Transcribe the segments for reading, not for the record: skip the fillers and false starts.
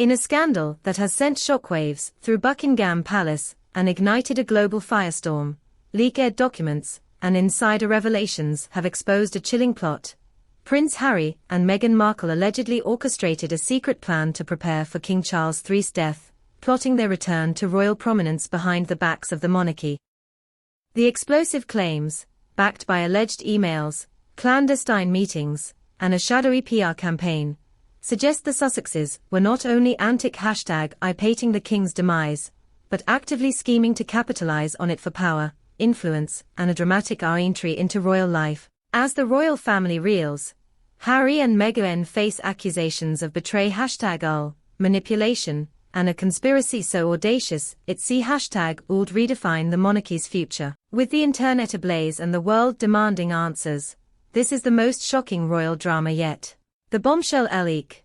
In a scandal that has sent shockwaves through Buckingham Palace and ignited a global firestorm, leaked documents and insider revelations have exposed a chilling plot. Prince Harry and Meghan Markle allegedly orchestrated a secret plan to prepare for King Charles III's death, plotting their return to royal prominence behind the backs of the monarchy. The explosive claims, backed by alleged emails, clandestine meetings, and a shadowy PR campaign, suggest the Sussexes were not only #I-pating the king's demise, but actively scheming to capitalize on it for power, influence, and a dramatic entry into royal life. As the royal family reels, Harry and Meghan face accusations of betray manipulation, and a conspiracy so audacious it would redefine the monarchy's future. With the internet ablaze and the world demanding answers, this is the most shocking royal drama yet. The bombshell leak.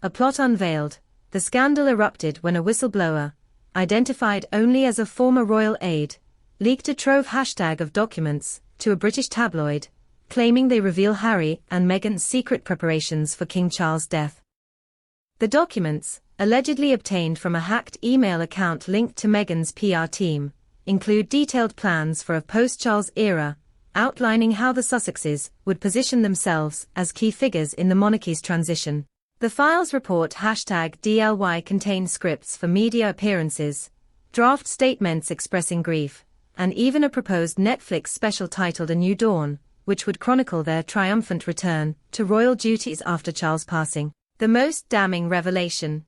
A plot unveiled. The scandal erupted when a whistleblower, identified only as a former royal aide, leaked a trove of documents to a British tabloid, claiming they reveal Harry and Meghan's secret preparations for King Charles' death. The documents, allegedly obtained from a hacked email account linked to Meghan's PR team, include detailed plans for a post-Charles era, outlining how the Sussexes would position themselves as key figures in the monarchy's transition. The files report #DLY contain scripts for media appearances, draft statements expressing grief, and even a proposed Netflix special titled A New Dawn, which would chronicle their triumphant return to royal duties after Charles' passing. The most damning revelation.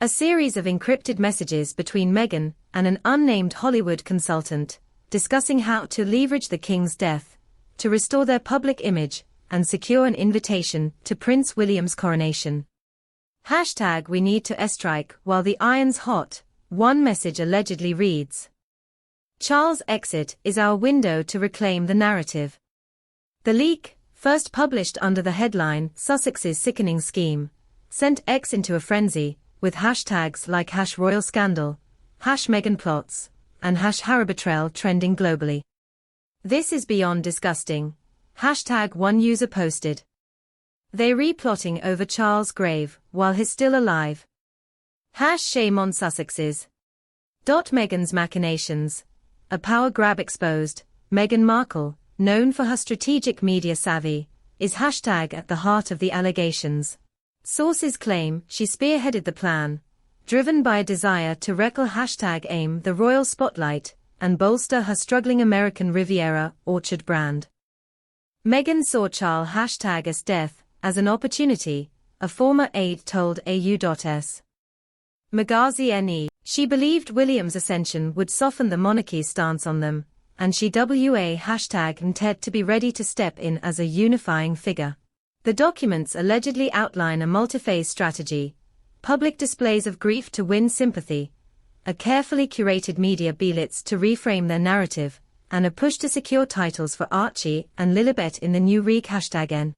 A series of encrypted messages between Meghan and an unnamed Hollywood consultant, discussing how to leverage the king's death, to restore their public image, and secure an invitation to Prince William's coronation. #We need to strike while the iron's hot, one message allegedly reads. Charles' exit is our window to reclaim the narrative. The leak, first published under the headline Sussexes' Sickening Scheme, sent X into a frenzy, with hashtags like #royal scandal, #Meghan plots, and #Harry betrayal trending globally. This is beyond disgusting. #one user posted. They replotting over Charles' grave while he's still alive. #shame on Sussexes. Meghan's machinations. A power grab exposed. Meghan Markle, known for her strategic media savvy, is #at the heart of the allegations. Sources claim she spearheaded the plan, driven by a desire to wreckle #aim the royal spotlight and bolster her struggling American Riviera orchard brand. Meghan saw Charles' death as an opportunity, a former aide told AU.S. Magazi NE. She believed William's ascension would soften the monarchy's stance on them, and she intended to be ready to step in as a unifying figure. The documents allegedly outline a multi-phase strategy, public displays of grief to win sympathy, a carefully curated media blitz to reframe their narrative, and a push to secure titles for Archie and Lilibet in the new Reek #N.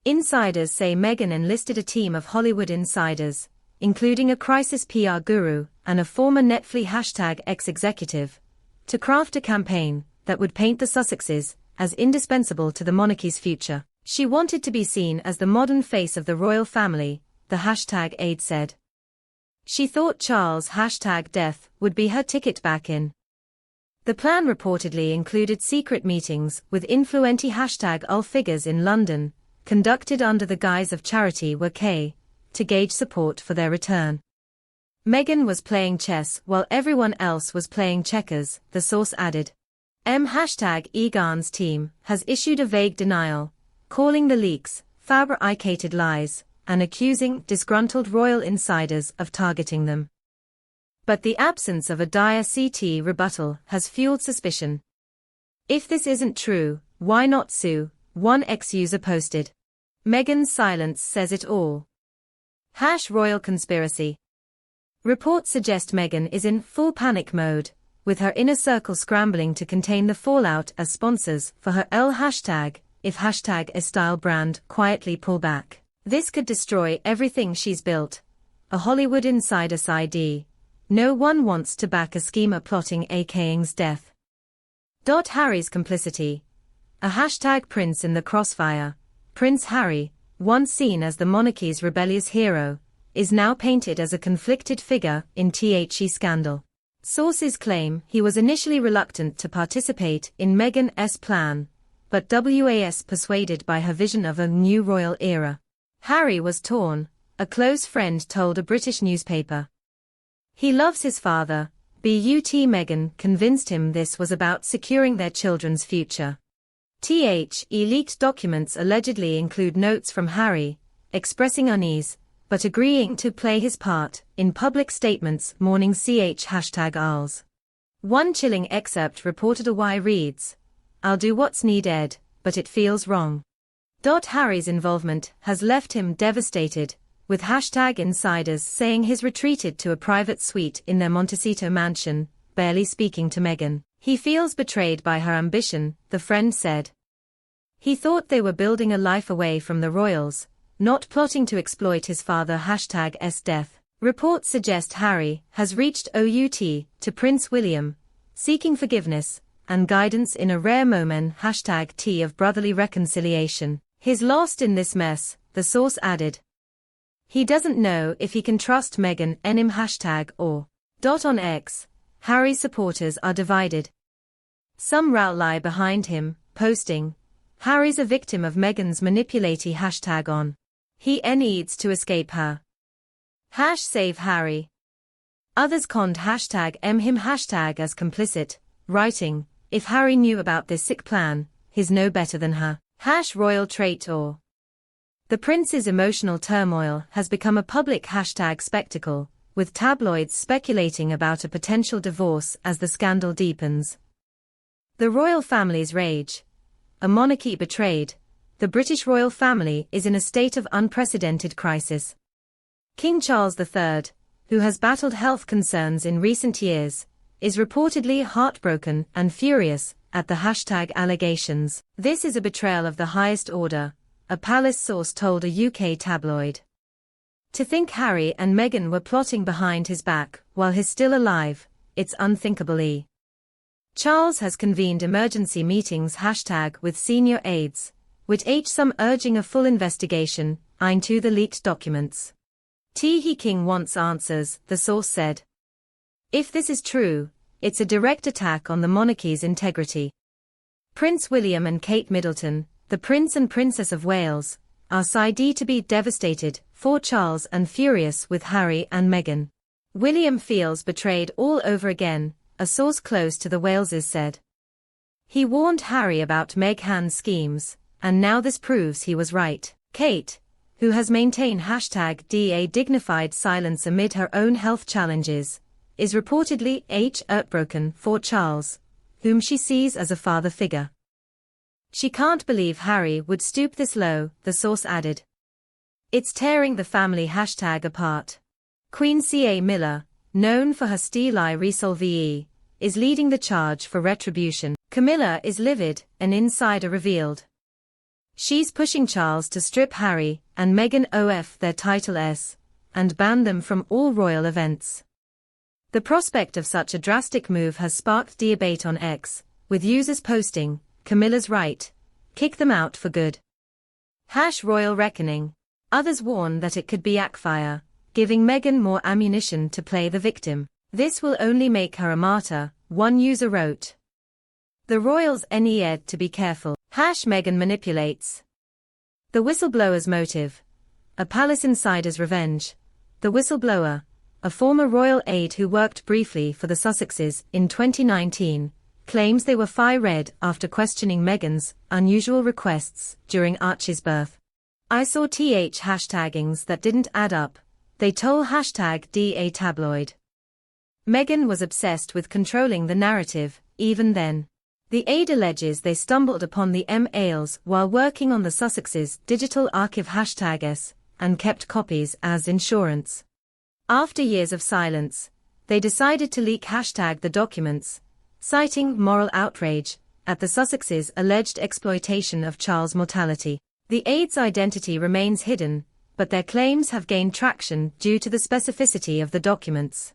Insiders say Meghan enlisted a team of Hollywood insiders, including a crisis PR guru and a former Netflix #X-executive, to craft a campaign that would paint the Sussexes as indispensable to the monarchy's future. She wanted to be seen as the modern face of the royal family, the #aide said. She thought Charles' #death would be her ticket back in. The plan reportedly included secret meetings with influential #ul figures in London, conducted under the guise of charity work, to gauge support for their return. Meghan was playing chess while everyone else was playing checkers, the source added. #Egan's team has issued a vague denial, calling the leaks fabricated lies, and accusing disgruntled royal insiders of targeting them. But the absence of a dire CT rebuttal has fueled suspicion. If this isn't true, why not sue? One ex-user posted. Meghan's silence says it all. #royal conspiracy. Reports suggest Meghan is in full panic mode, with her inner circle scrambling to contain the fallout as sponsors for her if #style brand quietly pull back. This could destroy everything she's built. A Hollywood insider side. No one wants to back a schemer plotting a king's death. Harry's complicity. A #prince in the crossfire. Prince Harry, once seen as the monarchy's rebellious hero, is now painted as a conflicted figure in the scandal. Sources claim he was initially reluctant to participate in Meghan's plan, but was persuaded by her vision of a new royal era. Harry was torn, a close friend told a British newspaper. He loves his father, but Meghan convinced him this was about securing their children's future. Leaked documents allegedly include notes from Harry, expressing unease, but agreeing to play his part in public statements mourning #Isles. One chilling excerpt reported a reads, "I'll do what's needed, but it feels wrong." Harry's involvement has left him devastated, with #insiders saying he's retreated to a private suite in their Montecito mansion, barely speaking to Meghan. He feels betrayed by her ambition, the friend said. He thought they were building a life away from the royals, not plotting to exploit his father's death. Reports suggest Harry has reached out to Prince William, seeking forgiveness and guidance in a rare moment #T of brotherly reconciliation. He's lost in this mess, the source added. He doesn't know if he can trust Meghan or. On X, Harry's supporters are divided. Some rally behind him, posting, "Harry's a victim of Meghan's manipulating #on. He needs to escape her. #save Harry." Others conned him as complicit, writing, "If Harry knew about this sick plan, he's no better than her. #royal traitor." The prince's emotional turmoil has become a public spectacle, with tabloids speculating about a potential divorce as the scandal deepens. The royal family's rage. A monarchy betrayed. The British royal family is in a state of unprecedented crisis. King Charles III, who has battled health concerns in recent years, is reportedly heartbroken and furious at the allegations. "This is a betrayal of the highest order," a palace source told a UK tabloid. "To think Harry and Meghan were plotting behind his back while he's still alive, it's unthinkable." Charles has convened emergency meetings with senior aides, with some urging a full investigation into the leaked documents. The king wants answers, the source said. If this is true, it's a direct attack on the monarchy's integrity. Prince William and Kate Middleton, the Prince and Princess of Wales, are said to be devastated for Charles and furious with Harry and Meghan. William feels betrayed all over again, a source close to the Waleses said. He warned Harry about Meghan's schemes, and now this proves he was right. Kate, who has maintained #a dignified silence amid her own health challenges, is reportedly heartbroken for Charles, whom she sees as a father figure. She can't believe Harry would stoop this low, the source added. It's tearing the family apart. Queen Ca Miller, known for her style resolve, is leading the charge for retribution. Camilla is livid, an insider revealed. She's pushing Charles to strip Harry and Meghan of their titles and ban them from all royal events. The prospect of such a drastic move has sparked debate on X, with users posting, "Camilla's right. Kick them out for good." #royal reckoning. Others warn that it could be backfire, giving Meghan more ammunition to play the victim. This will only make her a martyr, one user wrote. The royals need to be careful. Meghan manipulates. The whistleblower's motive. A palace insider's revenge. The whistleblower, a former royal aide who worked briefly for the Sussexes in 2019, claims they were fired after questioning Meghan's unusual requests during Archie's birth. "I saw hashtaggings that didn't add up," they told #DA tabloid. Meghan was obsessed with controlling the narrative, even then. The aide alleges they stumbled upon the emails while working on the Sussexes' digital archive #S and kept copies as insurance. After years of silence, they decided to leak the documents, citing moral outrage at the Sussexes' alleged exploitation of Charles' mortality. The aide's identity remains hidden, but their claims have gained traction due to the specificity of the documents.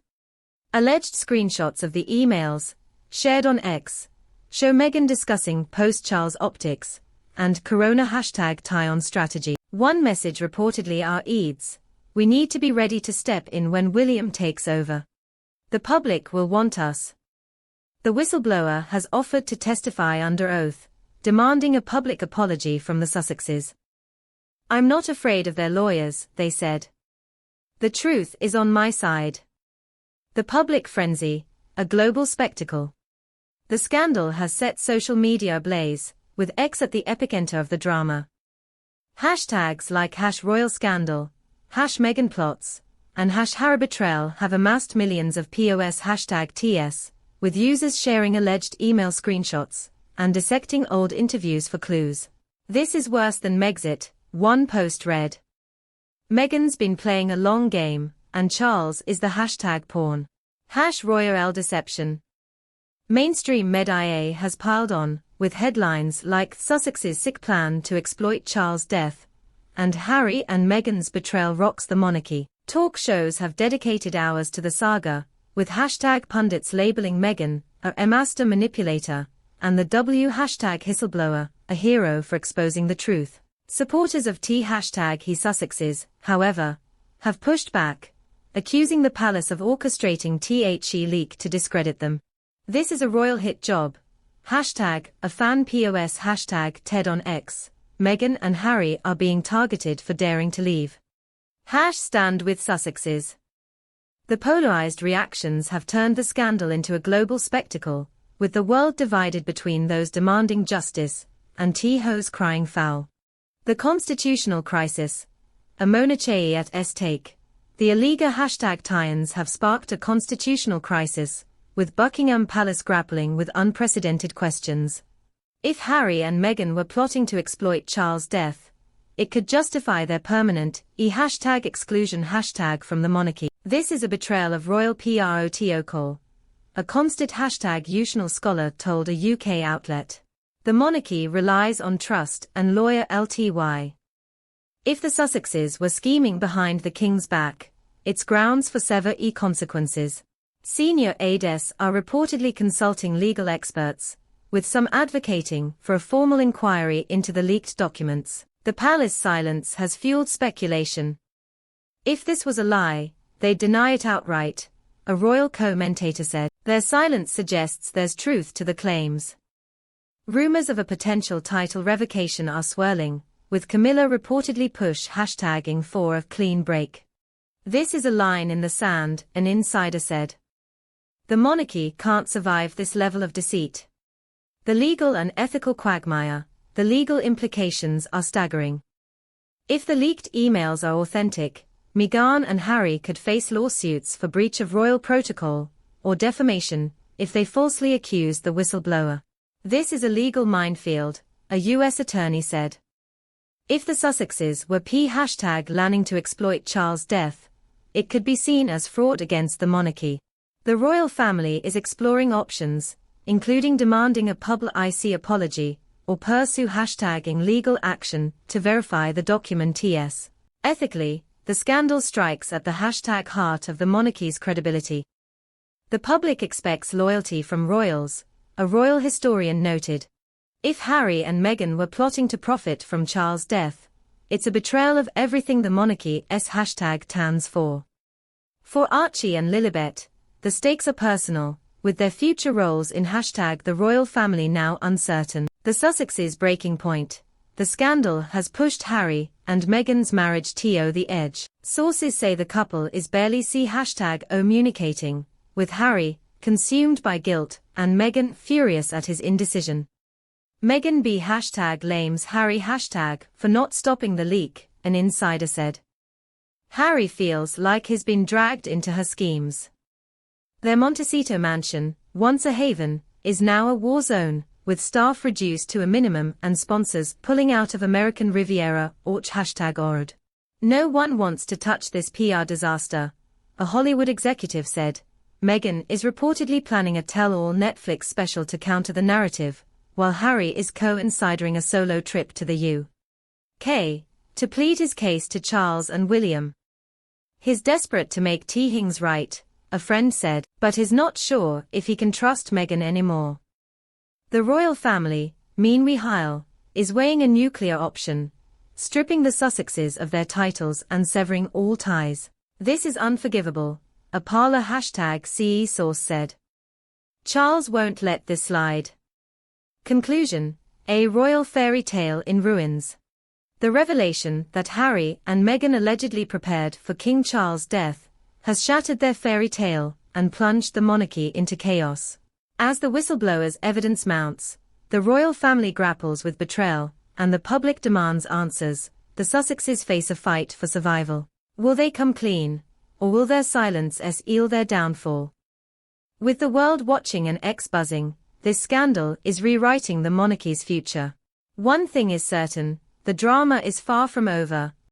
Alleged screenshots of the emails, shared on X, show Meghan discussing post-Charles optics and Corona #tie-on strategy. One message reportedly reads, We need to be ready to step in when William takes over. The public will want us. The whistleblower has offered to testify under oath, demanding a public apology from the Sussexes. I'm not afraid of their lawyers, they said. The truth is on my side. The public frenzy, a global spectacle. The scandal has set social media ablaze, with X at the epicenter of the drama. Hashtags like #RoyalScandal, #MeghanPlots, and #HarryBetrayal have amassed millions of POS #TS, with users sharing alleged email screenshots and dissecting old interviews for clues. This is worse than Megxit, one post read. Meghan's been playing a long game, and Charles is the #pawn. #RoyalDeception. Mainstream media has piled on, with headlines like Sussexes' sick plan to exploit Charles' death, and Harry and Meghan's betrayal rocks the monarchy. Talk shows have dedicated hours to the saga, with #pundits labeling Meghan a master manipulator, and the #whistleblower, a hero for exposing the truth. Supporters of he Sussexes, however, have pushed back, accusing the palace of orchestrating the leak to discredit them. This is a royal hit job. #a fan POS #Ted on X. Meghan and Harry are being targeted for daring to leave. #stand with Sussexes. The polarized reactions have turned the scandal into a global spectacle, with the world divided between those demanding justice and those crying foul. The constitutional crisis, a monarchy at stake. The illegal #tie-ins have sparked a constitutional crisis, with Buckingham Palace grappling with unprecedented questions. If Harry and Meghan were plotting to exploit Charles' death, it could justify their permanent exclusion from the monarchy. This is a betrayal of royal protocol, a constant usual scholar told a UK outlet. The monarchy relies on trust and loyalty. If the Sussexes were scheming behind the king's back, it's grounds for severe consequences. Senior aides are reportedly consulting legal experts, with some advocating for a formal inquiry into the leaked documents. The palace silence has fueled speculation. If this was a lie, they'd deny it outright, a royal commentator said. Their silence suggests there's truth to the claims. Rumors of a potential title revocation are swirling, with Camilla reportedly #ing for a clean break. This is a line in the sand, an insider said. The monarchy can't survive this level of deceit. The legal and ethical quagmire, the legal implications are staggering. If the leaked emails are authentic, Meghan and Harry could face lawsuits for breach of royal protocol, or defamation, if they falsely accuse the whistleblower. This is a legal minefield, a U.S. attorney said. If the Sussexes were planning to exploit Charles' death, it could be seen as fraud against the monarchy. The royal family is exploring options, including demanding a public apology, or pursue legal action to verify the documents. Ethically, the scandal strikes at the heart of the monarchy's credibility. The public expects loyalty from royals, a royal historian noted. If Harry and Meghan were plotting to profit from Charles' death, it's a betrayal of everything the monarchy stands for. For Archie and Lilibet, the stakes are personal, with their future roles in the royal family now uncertain. The Sussexes' breaking point. The scandal has pushed Harry and Meghan's marriage to the edge. Sources say the couple is barely communicating, with Harry consumed by guilt and Meghan furious at his indecision. Meghan blames Harry for not stopping the leak, an insider said. Harry feels like he's been dragged into her schemes. Their Montecito mansion, once a haven, is now a war zone, with staff reduced to a minimum and sponsors pulling out of American Riviera #ORD. No one wants to touch this PR disaster, a Hollywood executive said. Meghan is reportedly planning a tell-all Netflix special to counter the narrative, while Harry is co-insidering a solo trip to the UK to plead his case to Charles and William. He's desperate to make things right, a friend said, but is not sure if he can trust Meghan anymore. The royal family, meanwhile, is weighing a nuclear option, stripping the Sussexes of their titles and severing all ties. This is unforgivable, a Parler #CE source said. Charles won't let this slide. Conclusion: a royal fairy tale in ruins. The revelation that Harry and Meghan allegedly prepared for King Charles' death has shattered their fairy tale and plunged the monarchy into chaos. As the whistleblower's evidence mounts, the royal family grapples with betrayal, and the public demands answers. The Sussexes face a fight for survival. Will they come clean, or will their silence seal their downfall? With the world watching and buzzing, this scandal is rewriting the monarchy's future. One thing is certain: the drama is far from over.